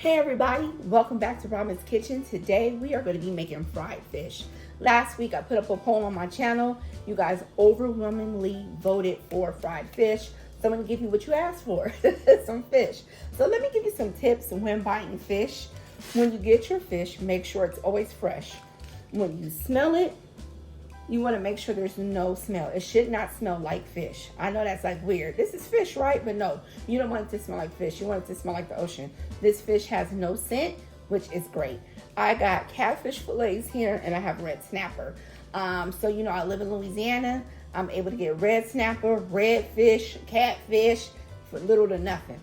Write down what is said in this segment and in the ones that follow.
Hey everybody, welcome back to Robin's Kitchen. Today we are going to be making fried fish. Last week I put up a poll on my channel. You guys overwhelmingly voted for fried fish. So I'm going to give you what you asked for, some fish. So let me give you some tips when buying fish. When you get your fish, make sure it's always fresh. When you smell it, you want to make sure there's no smell. It should not smell like fish. I know that's like weird. This is fish, right? But no, you don't want it to smell like fish. You want it to smell like the ocean. This fish has no scent, which is great. I got catfish fillets here and I have red snapper. So you know, I live in Louisiana. I'm able to get red snapper, redfish, catfish for little to nothing.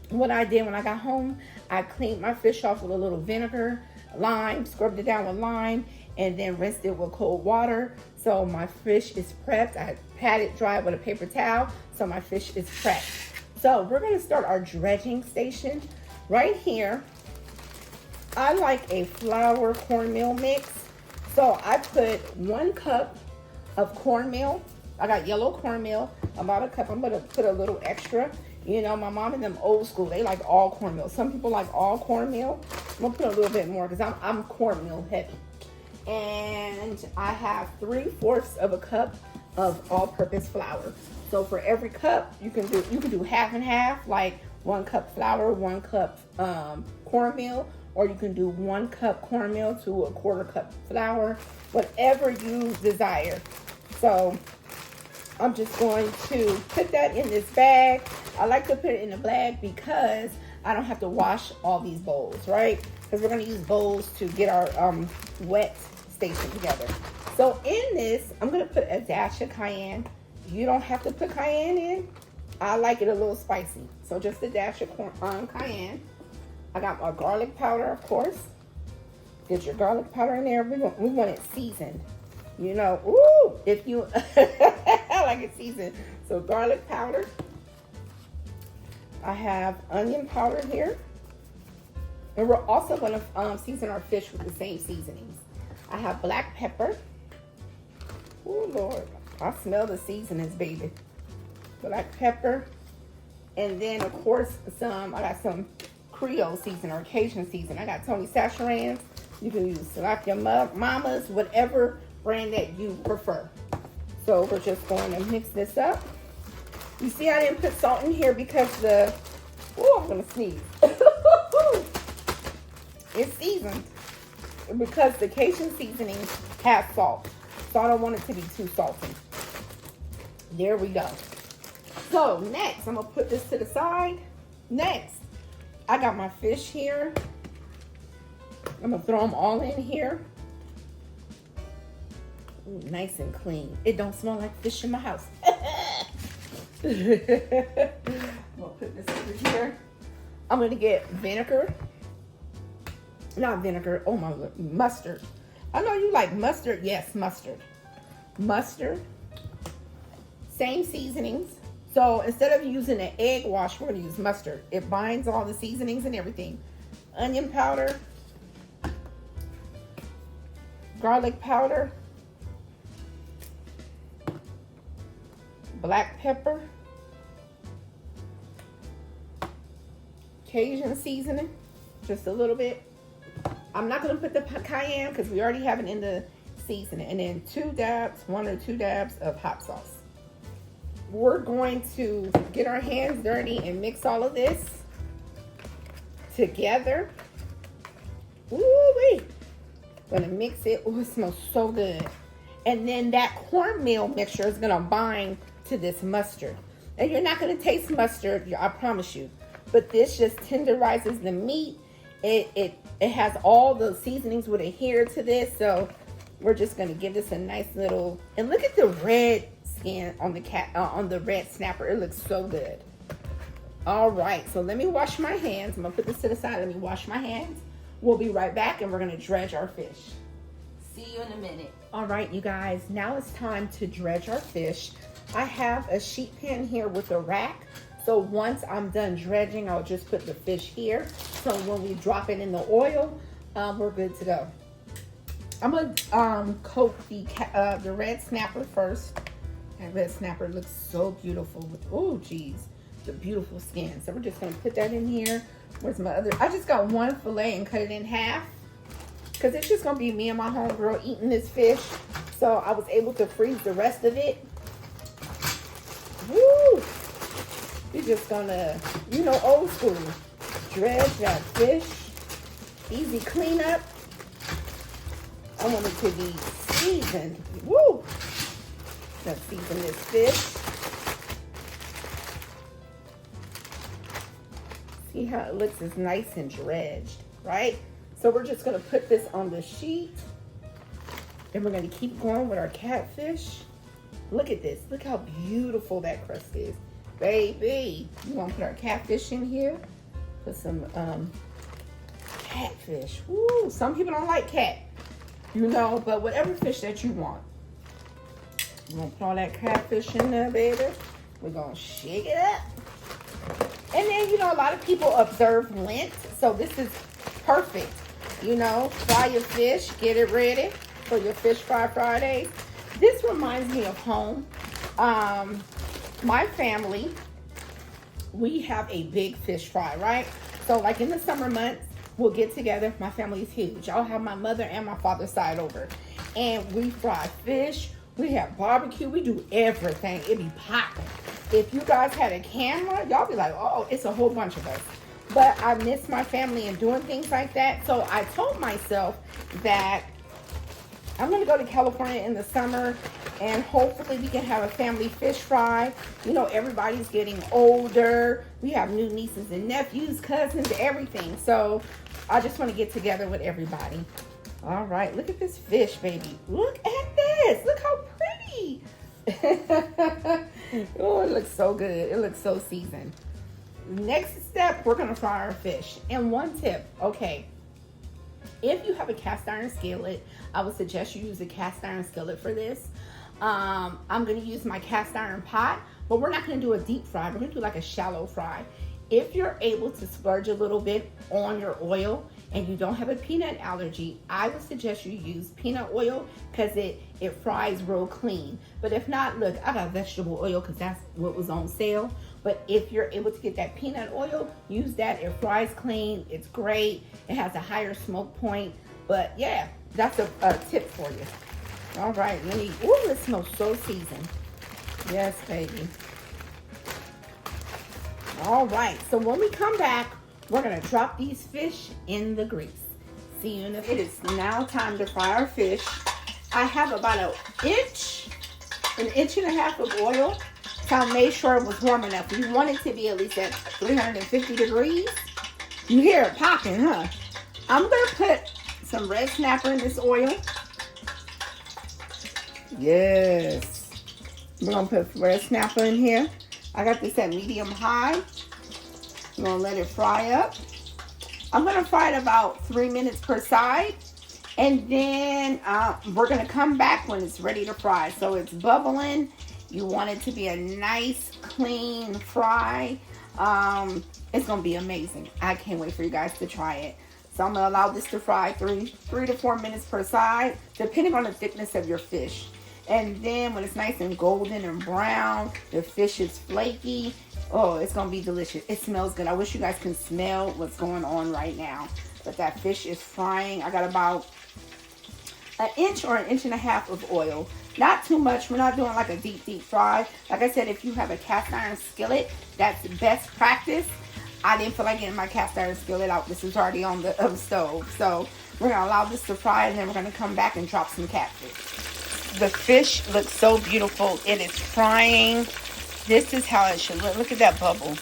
What I did when I got home, I cleaned my fish off with a little vinegar, lime, scrubbed it down with lime, and then rinsed it with cold water. So my fish is prepped. I pat it dry with a paper towel, so my fish is prepped. So we're gonna start our dredging station. Right here, I like a flour cornmeal mix. So I put 1 cup of cornmeal. I got yellow cornmeal, about a cup. I'm gonna put a little extra. You know, my mom and them old school, they like all cornmeal. Some people like all cornmeal. I'm gonna put a little bit more because I'm cornmeal heavy. And I have 3/4 of a cup of all-purpose flour. So for every cup, you can do half and half, like 1 cup flour, 1 cup cornmeal, or you can do 1 cup cornmeal to 1/4 cup flour, whatever you desire. So I'm just going to put that in this bag. I like to put it in a bag because I don't have to wash all these bowls, right? Because we're going to use bowls to get our wet station together. So in this, I'm going to put a dash of cayenne. You don't have to put cayenne in. I like it a little spicy. So just a dash of cayenne. I got my garlic powder, of course. Get your garlic powder in there. We want it seasoned. You know, ooh, if you, I like it seasoned. So garlic powder. I have onion powder here. And we're also going to season our fish with the same seasonings. I have black pepper. Oh, Lord. I smell the seasonings, baby. Black pepper. And then, of course, I got some Creole seasoning or Cajun seasoning. I got Tony Chachere's. You can use like your mama's, whatever brand that you prefer. So we're just going to mix this up. You see, I didn't put salt in here because I'm going to sneeze. It's seasoned because the Cajun seasoning has salt. So I don't want it to be too salty. There we go. So next, I'm going to put this to the side. Next, I got my fish here. I'm going to throw them all in here. Ooh, nice and clean. It don't smell like fish in my house. I'm going to put this over here. I'm going to get vinegar. Not vinegar. Oh my, mustard. I know you like mustard. Yes, mustard. Mustard. Same seasonings. So instead of using an egg wash, we're going to use mustard. It binds all the seasonings and everything. Onion powder. Garlic powder. Black pepper. Cajun seasoning. Just a little bit. I'm not going to put the cayenne because we already have it in the seasoning. And then 1 or 2 dabs of hot sauce. We're going to get our hands dirty and mix all of this together. Ooh-wee. Going to mix it. Oh, it smells so good. And then that cornmeal mixture is going to bind to this mustard. And you're not going to taste mustard, I promise you. But this just tenderizes the meat. It has all the seasonings would adhere to this, so we're just gonna give this a nice little. And look at the red skin on the red snapper. It looks so good. All right, so let me wash my hands. I'm gonna put this to the side. Let me wash my hands. We'll be right back, and we're gonna dredge our fish. See you in a minute. All right, you guys. Now it's time to dredge our fish. I have a sheet pan here with a rack. So once I'm done dredging, I'll just put the fish here. So when we drop it in the oil, we're good to go. I'm gonna coat the red snapper first. That red snapper looks so beautiful with, oh geez, the beautiful skin. So we're just gonna put that in here. Where's my other? I just got one fillet and cut it in half. Because it's just going to be me and my homegirl eating this fish. So I was able to freeze the rest of it. Woo! You're just going to, you know, old school. Dredge that fish. Easy cleanup. I want it to be seasoned. Woo! Let's season this fish. See how it looks? It's nice and dredged, right? So we're just going to put this on the sheet. And we're going to keep going with our catfish. Look at this. Look how beautiful that crust is. Baby, we want to put our catfish in here. Put some catfish. Woo, some people don't like cat, you know, but whatever fish that you want. We're going to put all that catfish in there, baby. We're going to shake it up. And then, you know, a lot of people observe Lent. So this is perfect. You know, fry your fish. Get it ready for your Fish Fry Fridays. This reminds me of home. My family, we have a big fish fry, right? So like in the summer months, we'll get together. My family is huge. I'll have my mother and my father's side over. And we fry fish. We have barbecue. We do everything. It be popping. If you guys had a camera, y'all be like, oh, it's a whole bunch of us. But I miss my family and doing things like that. So I told myself that I'm going to go to California in the summer and hopefully we can have a family fish fry. You know, everybody's getting older. We have new nieces and nephews, cousins, everything. So I just want to get together with everybody. All right, look at this fish, baby. Look at this. Look how pretty. Oh, it looks so good. It looks so seasoned. Next step, we're going to fry our fish. And one tip, okay. If you have a cast iron skillet, I would suggest you use a cast iron skillet for this. I'm going to use my cast iron pot, but we're not going to do a deep fry. We're going to do like a shallow fry. If you're able to splurge a little bit on your oil and you don't have a peanut allergy, I would suggest you use peanut oil because it fries real clean. But if not, look, I got vegetable oil because that's what was on sale. But if you're able to get that peanut oil, use that. It fries clean. It's great. It has a higher smoke point. But yeah, that's a tip for you. All right, let me, ooh, it smells so seasoned. Yes, baby. All right, so when we come back, we're gonna drop these fish in the grease. See you in a minute. It is now time to fry our fish. I have about an inch and a half of oil. So I made sure it was warm enough. You want it to be at least at 350 degrees. You hear it popping, huh? I'm gonna put some red snapper in this oil. Yes. We're gonna put red snapper in here. I got this at medium high. I'm gonna let it fry up. I'm gonna fry it about 3 minutes per side. And then we're gonna come back when it's ready to fry. So it's bubbling. You want it to be a nice, clean fry. It's gonna be amazing. I can't wait for you guys to try it. So I'm gonna allow this to fry 3 to 4 minutes per side, depending on the thickness of your fish. And then when it's nice and golden and brown, the fish is flaky. Oh, it's gonna be delicious. It smells good. I wish you guys can smell what's going on right now. But that fish is frying. I got about an inch or an inch and a half of oil. Not too much. We're not doing like a deep fry. Like I said, if you have a cast iron skillet, that's best practice. I didn't feel like getting my cast iron skillet out. This is already on the stove. So we're gonna allow this to fry and then we're gonna come back and drop some catfish. The fish looks so beautiful. It is frying. This is how it should look. Look at that bubble.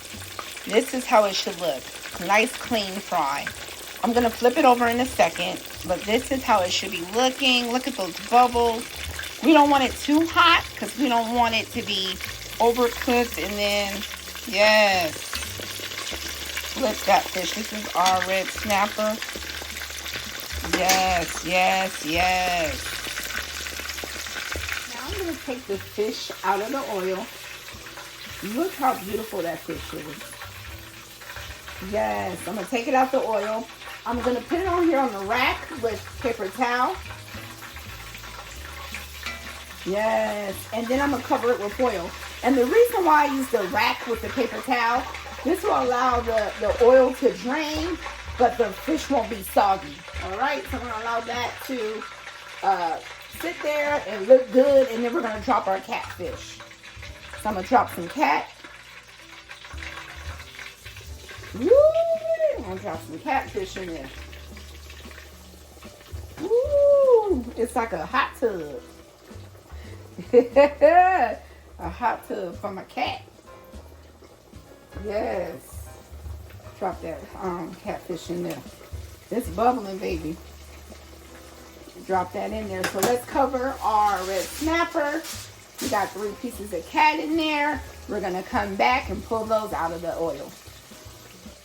This is how it should look. Nice, clean fry. I'm going to flip it over in a second, but this is how it should be looking. Look at those bubbles. We don't want it too hot because we don't want it to be overcooked. And then, yes, flip that fish. This is our red snapper. Yes, yes, yes. Now I'm going to take the fish out of the oil. Look how beautiful that fish is. Yes, I'm going to take it out the oil. I'm going to put it on here on the rack with paper towel. Yes, and then I'm going to cover it with foil. And the reason why I use the rack with the paper towel, This will allow the oil to drain, but the fish won't be soggy. All right, so I'm gonna allow that to sit there and look good, and then we're gonna drop our catfish. So I'm gonna drop some cat. Woo! I'm gonna drop some catfish in there. Woo! It's like a hot tub. A hot tub for my cat. Yes. Drop that catfish in there. It's bubbling, baby. Drop that in there. So let's cover our red snapper. We got 3 pieces of cat in there. We're going to come back and pull those out of the oil.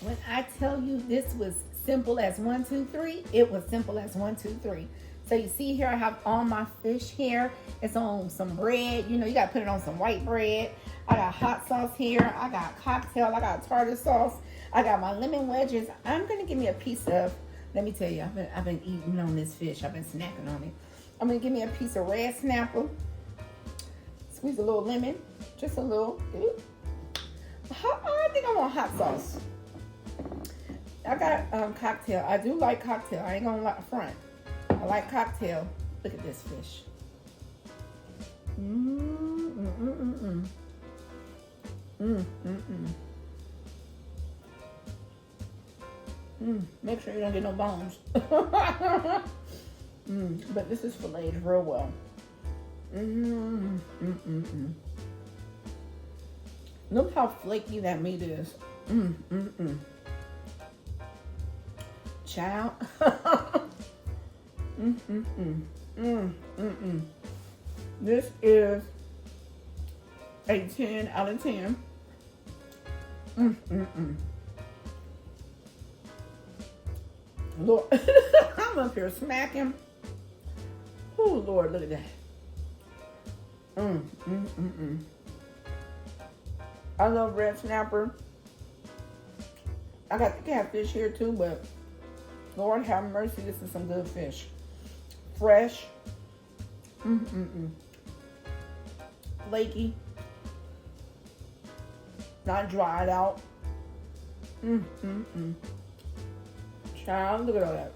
When I tell you this was simple as 1, 2, 3, it was simple as 1, 2, 3. So you see here, I have all my fish here. It's on some bread. You know, you got to put it on some white bread. I got hot sauce here. I got cocktail. I got tartar sauce. I got my lemon wedges. I'm going to give me a piece of, let me tell you, I've been eating on this fish. I've been snacking on it. I'm going to give me a piece of red snapper. Squeeze a little lemon. Just a little. I think I want hot sauce. I got cocktail. I do like cocktail. I ain't going to lie front. I like cocktail. Look at this fish. Make sure you don't get no bones. But this is filleted real well. Look how flaky that meat is. Child. This is a 10 out of 10. Lord, I'm up here smacking. Oh, Lord, look at that. I love red snapper. I got the catfish here too, but Lord have mercy, this is some good fish. Fresh. Flaky. Not dried out. Child, look at all that.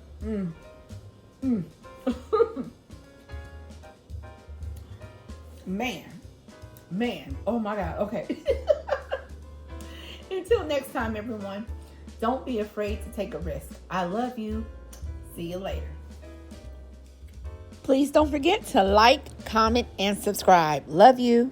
Man. Oh my God. Okay. Until next time, everyone, don't be afraid to take a risk. I love you. See you later. Please don't forget to like, comment, and subscribe. Love you.